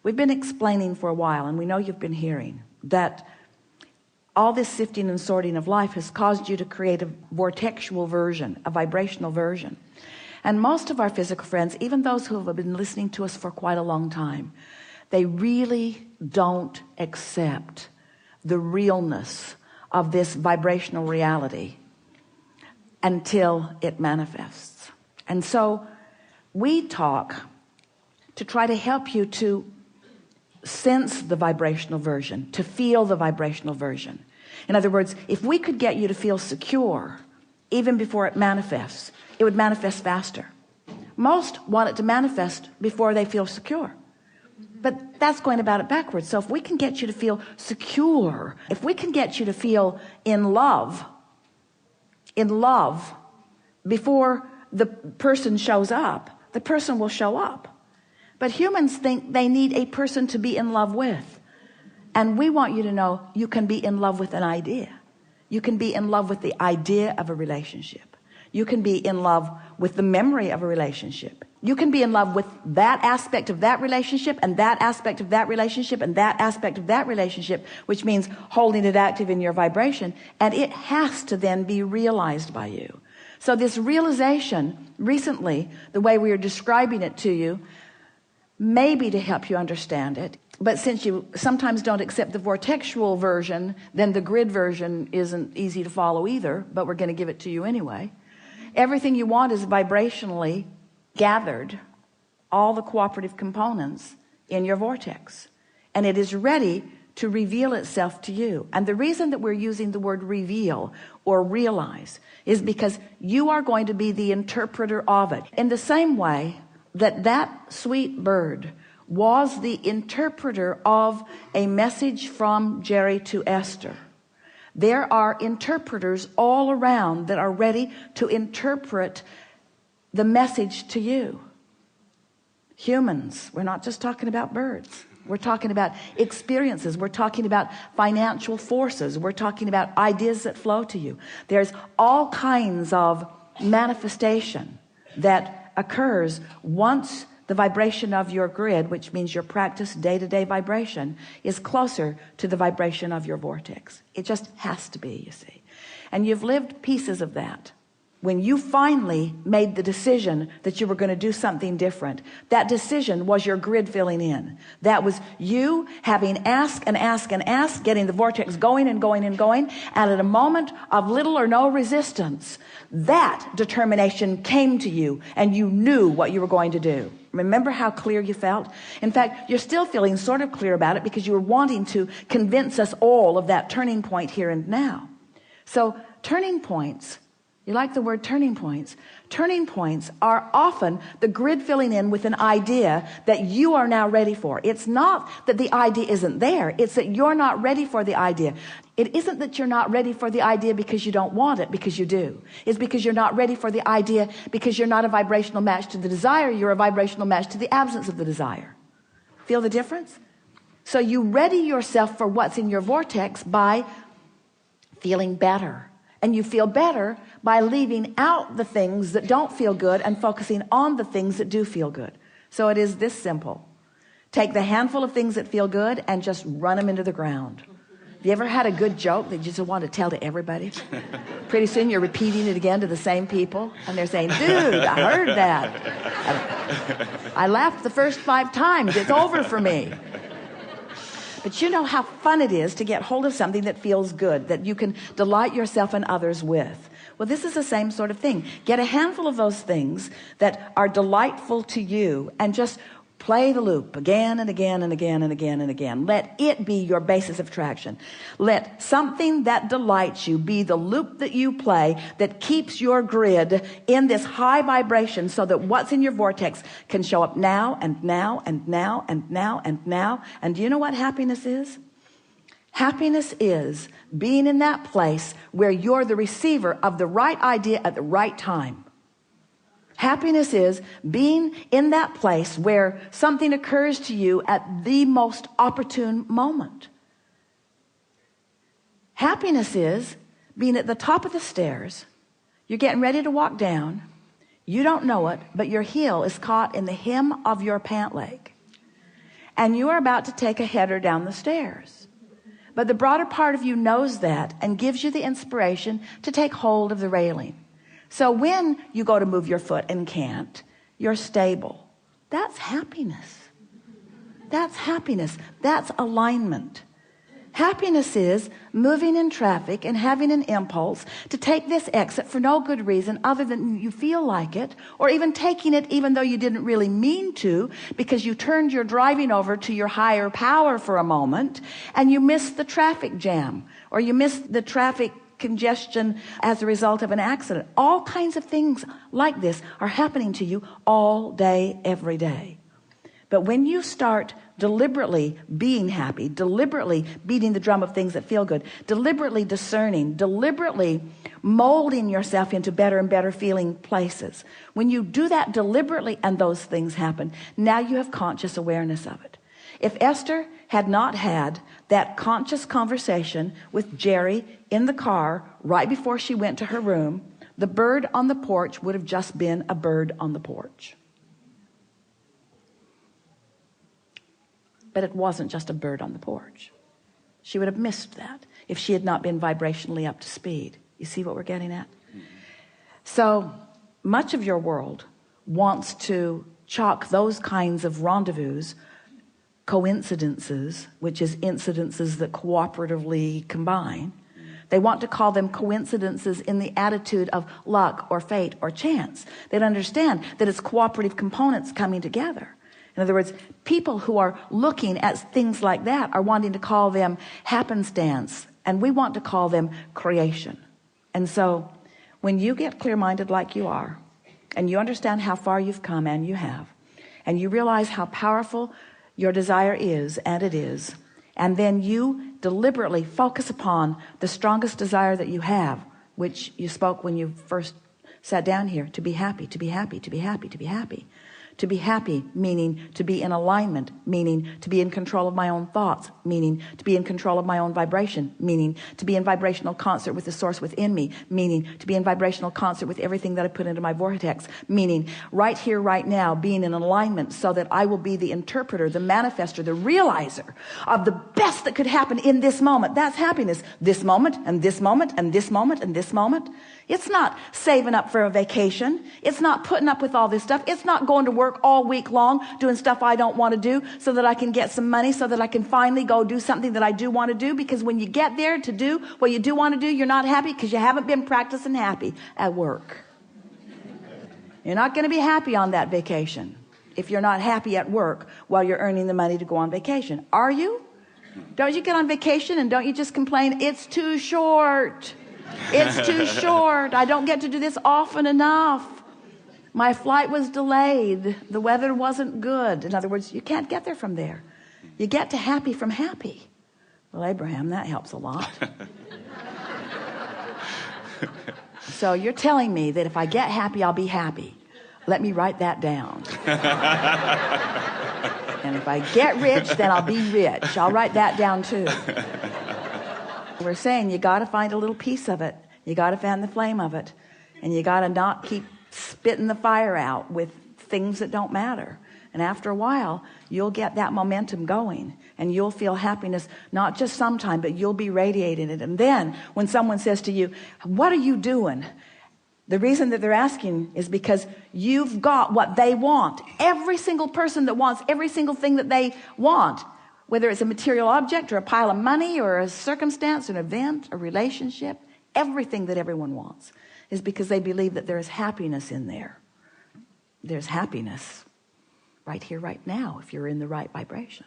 We've been explaining for a while, and we know you've been hearing, that all this sifting and sorting of life has caused you to create a vortexual version, a vibrational version. And most of our physical friends, even those who have been listening to us for quite a long time, they really don't accept the realness of this vibrational reality until it manifests. And so we talk to try to help you to sense the vibrational version, to feel the vibrational version. In other words, if we could get you to feel secure even before it manifests, it would manifest faster. Most want it to manifest before they feel secure, but that's going about it backwards. So if we can get you to feel secure, if we can get you to feel in love before the person shows up, the person will show up. But humans think they need a person to be in love with. And we want you to know you can be in love with an idea. You can be in love with the idea of a relationship. You can be in love with the memory of a relationship. You can be in love with that aspect of that relationship, and that aspect of that relationship, and that aspect of that relationship, which means holding it active in your vibration. And it has to then be realized by you. So this realization recently, the way we are describing it to you, maybe to help you understand it. But since you sometimes don't accept the vortexual version, then the grid version isn't easy to follow either, but we're going to give it to you anyway. Everything you want is vibrationally gathered, all the cooperative components in your vortex, and it is ready to reveal itself to you. And the reason that we're using the word reveal or realize is because you are going to be the interpreter of it. In the same way that that sweet bird was the interpreter of a message from Jerry to Esther, there are interpreters all around that are ready to interpret the message to you. Humans, we're not just talking about birds. We're talking about experiences. We're talking about financial forces. We're talking about ideas that flow to you. There's all kinds of manifestation that occurs once the vibration of your grid, which means your practice day-to-day vibration, is closer to the vibration of your vortex. It just has to be, you see. And you've lived pieces of that. When you finally made the decision that you were going to do something different, that decision was your grid filling in. That was you having asked and asked and asked, getting the vortex going and going and going, and at a moment of little or no resistance, that determination came to you and you knew what you were going to do. Remember how clear you felt? In fact, you're still feeling sort of clear about it because you were wanting to convince us all of that turning point here and now. So turning points, you like the word turning points? Turning points are often the grid filling in with an idea that you are now ready for. It's not that the idea isn't there. It's that you're not ready for the idea. It isn't that you're not ready for the idea because you don't want it, because you do. It's because you're not ready for the idea because you're not a vibrational match to the desire. You're a vibrational match to the absence of the desire. Feel the difference? So you ready yourself for what's in your vortex by feeling better. And you feel better by leaving out the things that don't feel good and focusing on the things that do feel good. So it is this simple. Take the handful of things that feel good and just run them into the ground. Have you ever had a good joke that you just want to tell to everybody? Pretty soon you're repeating it again to the same people, and they're saying, dude, I heard that. I laughed the first 5 times. It's over for me. But you know how fun it is to get hold of something that feels good, that you can delight yourself and others with. Well, this is the same sort of thing. Get a handful of those things that are delightful to you and just play the loop again and again and again and again and again. Let it be your basis of traction. Let something that delights you be the loop that you play that keeps your grid in this high vibration so that what's in your vortex can show up now and now and now and now and now. And do you know what happiness is? Happiness is being in that place where you're the receiver of the right idea at the right time. Happiness is being in that place where something occurs to you at the most opportune moment. Happiness is being at the top of the stairs. You're getting ready to walk down. You don't know it, but your heel is caught in the hem of your pant leg. and you are about to take a header down the stairs. But the broader part of you knows that and gives you the inspiration to take hold of the railing. So when you go to move your foot and can't, you're stable. That's happiness. That's happiness. That's alignment. Happiness is moving in traffic and having an impulse to take this exit for no good reason other than you feel like it, or even taking it even though you didn't really mean to, because you turned your driving over to your higher power for a moment and you missed the traffic jam, or you missed the traffic congestion as a result of an accident. All kinds of things like this are happening to you all day, every day. But when you start deliberately being happy, deliberately beating the drum of things that feel good, deliberately discerning, deliberately molding yourself into better and better feeling places, when you do that deliberately and those things happen, now you have conscious awareness of it. If Esther had not had that conscious conversation with Jerry in the car right before she went to her room, the bird on the porch would have just been a bird on the porch. But it wasn't just a bird on the porch. She would have missed that if she had not been vibrationally up to speed. You see what we're getting at? So much of your world wants to chalk those kinds of rendezvous, coincidences, which is incidences that cooperatively combine. They want to call them coincidences in the attitude of luck or fate or chance. They don't understand that it's cooperative components coming together. In other words, people who are looking at things like that are wanting to call them happenstance, and we want to call them creation. And so when you get clear-minded like you are, and you understand how far you've come, and you have, and you realize how powerful your desire is, and it is, and then you deliberately focus upon the strongest desire that you have, which you spoke when you first sat down here, to be happy, to be happy, to be happy, to be happy. To be happy, meaning to be in alignment, meaning to be in control of my own thoughts, meaning to be in control of my own vibration, meaning to be in vibrational concert with the source within me, meaning to be in vibrational concert with everything that I put into my vortex, meaning right here, right now, being in alignment so that I will be the interpreter, the manifester, the realizer of the best that could happen in this moment. That's happiness. This moment, and this moment, and this moment, and this moment. It's not saving up for a vacation. It's not putting up with all this stuff. It's not going to work all week long doing stuff I don't want to do so that I can get some money, so that I can finally go do something that I do want to do. Because when you get there to do what you do want to do, you're not happy because you haven't been practicing happy at work. You're not going to be happy on that vacation if you're not happy at work while you're earning the money to go on vacation. Are you? Don't you get on vacation and don't you just complain, it's too short? It's too short. I don't get to do this often enough. My flight was delayed. The weather wasn't good. In other words, you can't get there from there. You get to happy from happy. Well, Abraham, that helps a lot. So you're telling me that if I get happy, I'll be happy. Let me write that down. And if I get rich, then I'll be rich. I'll write that down too. We're saying you got to find a little piece of it. You got to fan the flame of it. And you got to not keep spitting the fire out with things that don't matter. And after a while, you'll get that momentum going. And you'll feel happiness, not just sometime, but you'll be radiating it. And then when someone says to you, what are you doing? The reason that they're asking is because you've got what they want. Every single person that wants every single thing that they want, whether it's a material object or a pile of money or a circumstance, an event, a relationship, everything that everyone wants is because they believe that there is happiness in there. There's happiness right here, right now, if you're in the right vibration.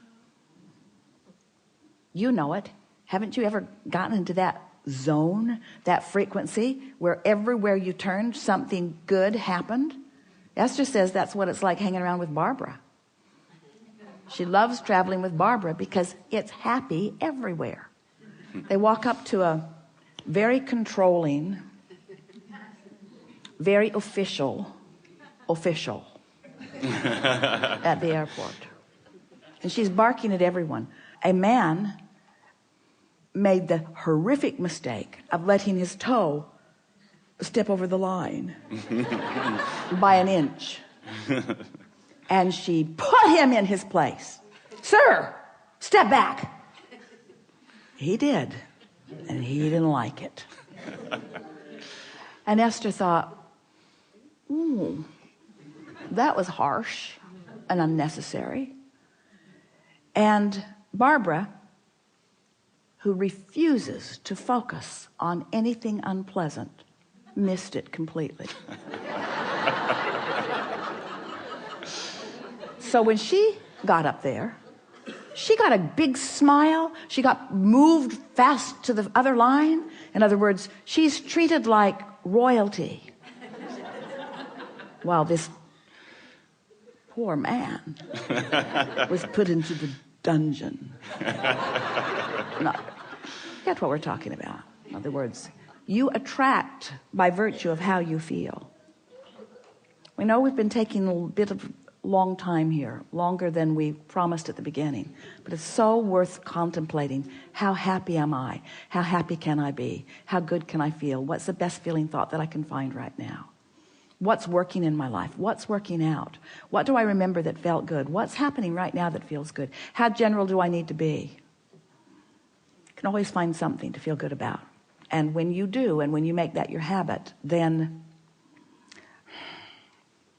You know it. Haven't you ever gotten into that zone, that frequency, where everywhere you turned, something good happened? Esther says that's what it's like hanging around with Barbara. She loves traveling with Barbara because it's happy everywhere. They walk up to a very controlling, very official at the airport. And she's barking at everyone. A man made the horrific mistake of letting his toe step over the line by an inch. And she put him in his place. "Sir, step back." He did, and he didn't like it. And Esther thought, "Ooh, that was harsh and unnecessary." And Barbara, who refuses to focus on anything unpleasant, missed it completely. So when she got up there, she got a big smile. She got moved fast to the other line. In other words, she's treated like royalty. While this poor man was put into the dungeon. No, get what we're talking about. In other words, you attract by virtue of how you feel. We know we've been taking a bit of long time here, longer than we promised at the beginning, but it's so worth contemplating. How happy am I? How happy can I be? How good can I feel? What's the best feeling thought that I can find right now? What's working in my life? What's working out? What do I remember that felt good? What's happening right now that feels good? How general do I need to be? You can always find something to feel good about. And when you do, and when you make that your habit, then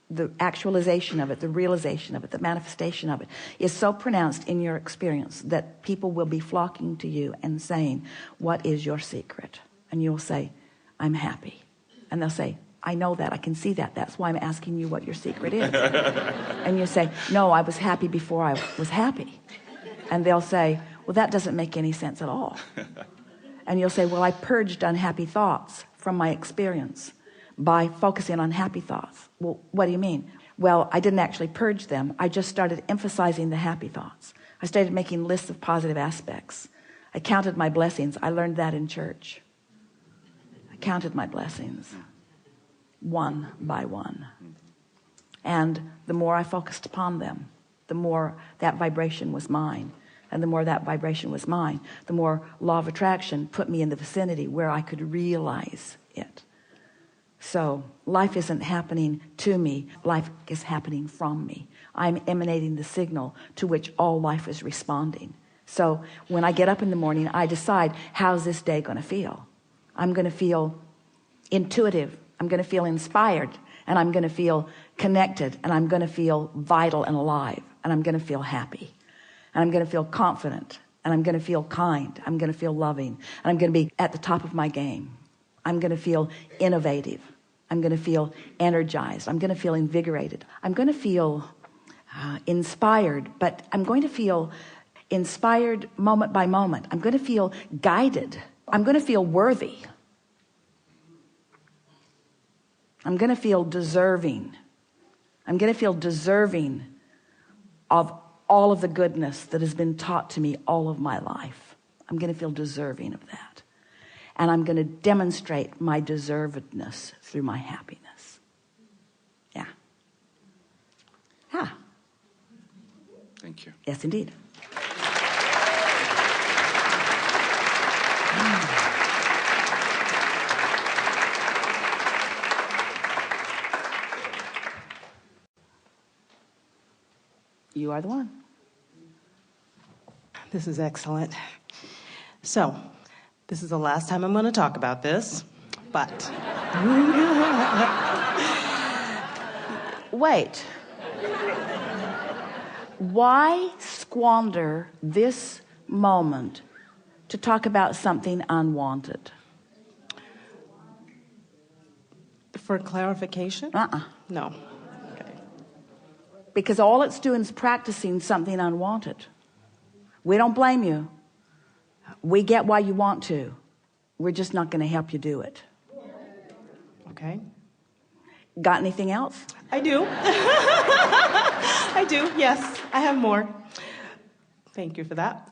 the actualization of it, the realization of it, the manifestation of it is so pronounced in your experience that people will be flocking to you and saying, "What is your secret?" And you'll say, "I'm happy." And they'll say, "I know that, I can see that. That's why I'm asking you what your secret is." And you say, "No, I was happy before I was happy." And they'll say, "Well, that doesn't make any sense at all." And you'll say, "Well, I purged unhappy thoughts from my experience by focusing on happy thoughts." "Well, what do you mean?" "Well, I didn't actually purge them. I just started emphasizing the happy thoughts. I started making lists of positive aspects. I counted my blessings. I learned that in church. I counted my blessings one by one. And the more I focused upon them, the more that vibration was mine. And the more that vibration was mine, the more law of attraction put me in the vicinity where I could realize it. So life isn't happening to me. Life is happening from me. I'm emanating the signal to which all life is responding. So when I get up in the morning, I decide, how's this day going to feel? I'm going to feel intuitive. I'm going to feel inspired. And I'm going to feel connected. And I'm going to feel vital and alive. And I'm going to feel happy. And I'm going to feel confident. And I'm going to feel kind. I'm going to feel loving. And I'm going to be at the top of my game. I'm going to feel innovative. I'm going to feel energized. I'm going to feel invigorated. I'm going to feel inspired, but I'm going to feel inspired moment by moment. I'm going to feel guided. I'm going to feel worthy. I'm going to feel deserving. I'm going to feel deserving of all of the goodness that has been taught to me all of my life. I'm going to feel deserving of that. And I'm going to demonstrate my deservedness through my happiness. Yeah. Yeah. Thank you. Yes, indeed. You are the one. This is excellent. So, this is the last time I'm going to talk about this, but... Wait. Why squander this moment to talk about something unwanted? For clarification? No. Okay. Because all it's doing is practicing something unwanted. We don't blame you. We get why you want to. We're just not going to help you do it. Okay. Got anything else? I do. I do, yes. I have more. Thank you for that.